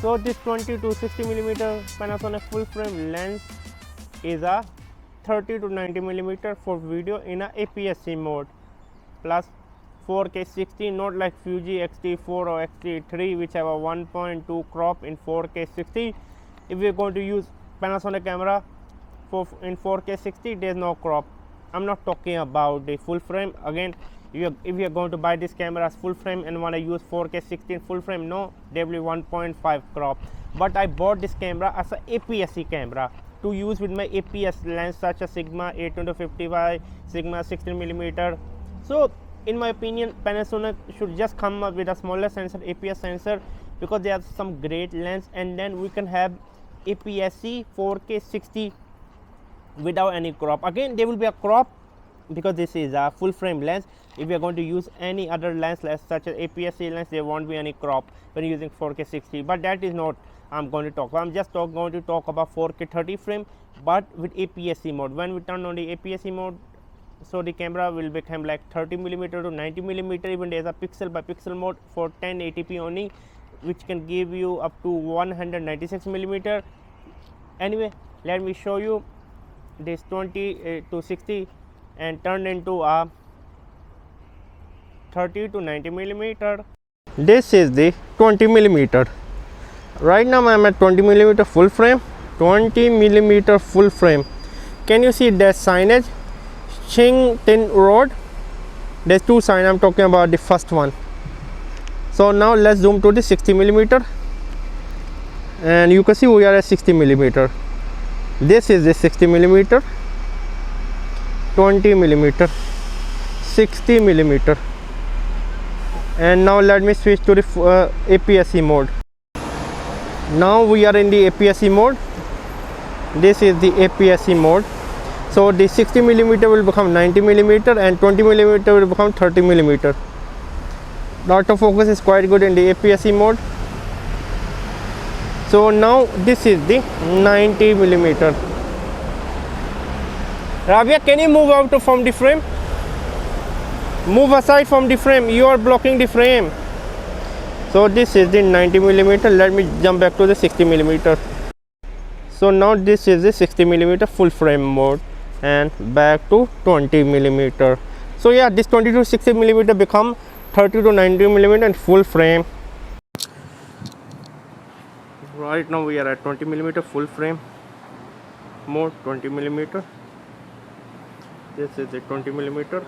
So this 20 to 60mm Panasonic full frame lens is a 30 to 90mm for video in a APS-C mode, plus 4K 60, not like Fuji X-T4 or X-T3 which have a 1.2 crop in 4K 60. If we are going to use Panasonic camera in 4K 60, there is no crop. I'm not talking about the full frame. Again, if you are going to buy this camera as full frame and want to use 4K 60 in full frame, no, there will be 1.5 crop. But I bought this camera as a APS-C camera to use with my APS lens such as Sigma 8-55, Sigma 16mm. So in my opinion, Panasonic should just come up with a smaller sensor, APS sensor, because they have some great lens, and then we can have APS-C 4K 60 without any crop. Again, there will be a crop because this is a full frame lens. If you are going to use any other lens such as APS-C lens, there won't be any crop when using 4K 60, but that is not I'm going to talk about. I'm just going to talk about 4K 30 frame but with APS-C mode. When we turn on the APS-C mode, so the camera will become like 30mm to 90mm. Even there is a pixel by pixel mode for 1080p only, which can give you up to 196mm. Anyway, let me show you this 20 to 60 and turn into a 30 to 90mm. This is the 20mm. Right now I am at 20mm full frame. 20mm full frame. Can you see that signage? Ching Tin Road. There's two signs. I'm talking about the first one. So now let's zoom to the 60mm, and you can see we are at 60mm. This is the 60mm, 20mm, 60mm, and now let me switch to the APS-C mode. Now we are in the APS-C mode. This is the APS-C mode. So the 60mm will become 90mm and 20mm will become 30mm. The autofocus is quite good in the APS-C mode. So now this is the 90mm. Rabia, can you move out from the frame? Move aside from the frame. You are blocking the frame. So this is the 90mm. Let me jump back to the 60mm. So now this is the 60mm full frame mode, and back to 20mm. So yeah, this 20 to 60mm become 30 to 90mm and full frame. Right now we are at 20mm full frame mode, 20mm. This is the 20mm,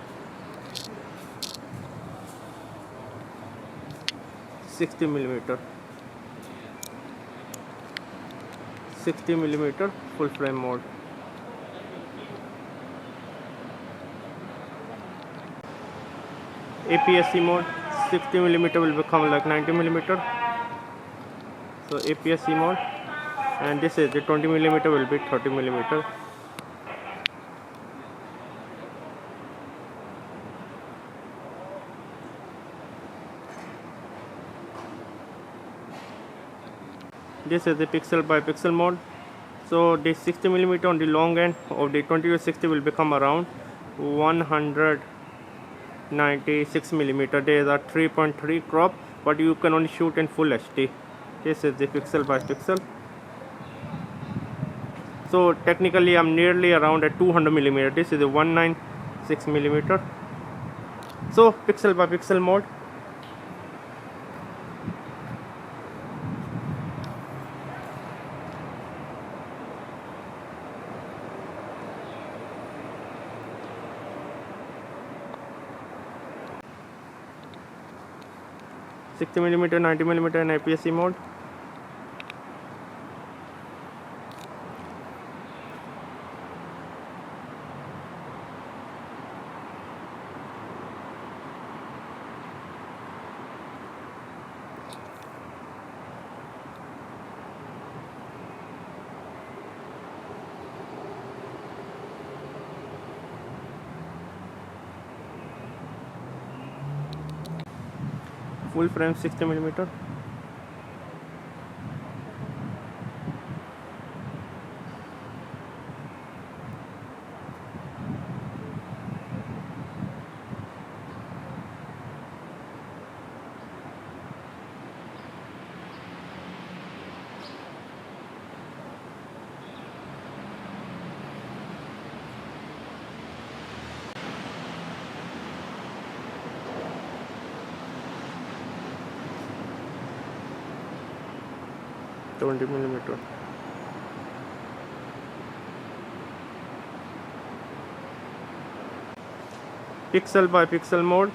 60mm, 60mm full frame mode. APS-C mode, 60mm will become like 90mm. So APS-C mode, and this is the 20mm will be 30mm. This is the pixel by pixel mode. So the 60mm on the long end of the 20 to 60 will become around 196mm. There is a 3.3 crop, but you can only shoot in full HD. This is the pixel by pixel. So technically I'm nearly around at 200mm. This is the 196mm. So pixel by pixel mode. $60mm, 90mm and APS-C mode. Full frame 60mm. 20 millimeter. Pixel by pixel mode.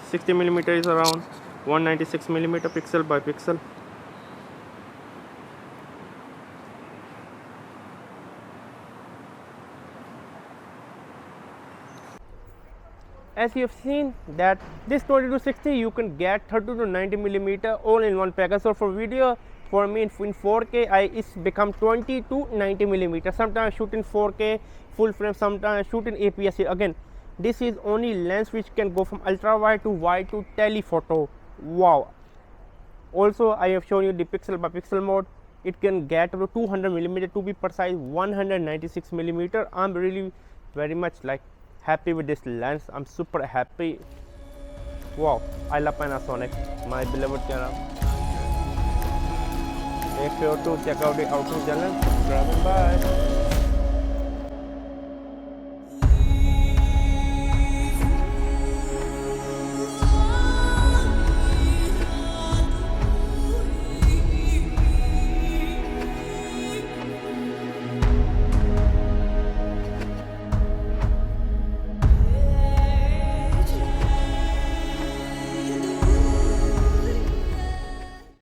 60 millimeter is around 196 millimeter pixel by pixel. As you have seen that this 20-60 you can get 30 to 90 millimeter all in one package. So for video, for me in 4K it's become 20 to 90 millimeter. Sometimes I shoot in 4K full frame, sometimes I shoot in APS-C. Again, this is only lens which can go from ultra wide to wide to telephoto. Wow. Also I have shown you the pixel by pixel mode. It can get up to 200 millimeter, to be precise 196 millimeter. I'm really very much like happy with this lens. I'm super happy. Wow, I love Panasonic, my beloved camera. Make sure to check out the outdoor channel. Subscribe and bye.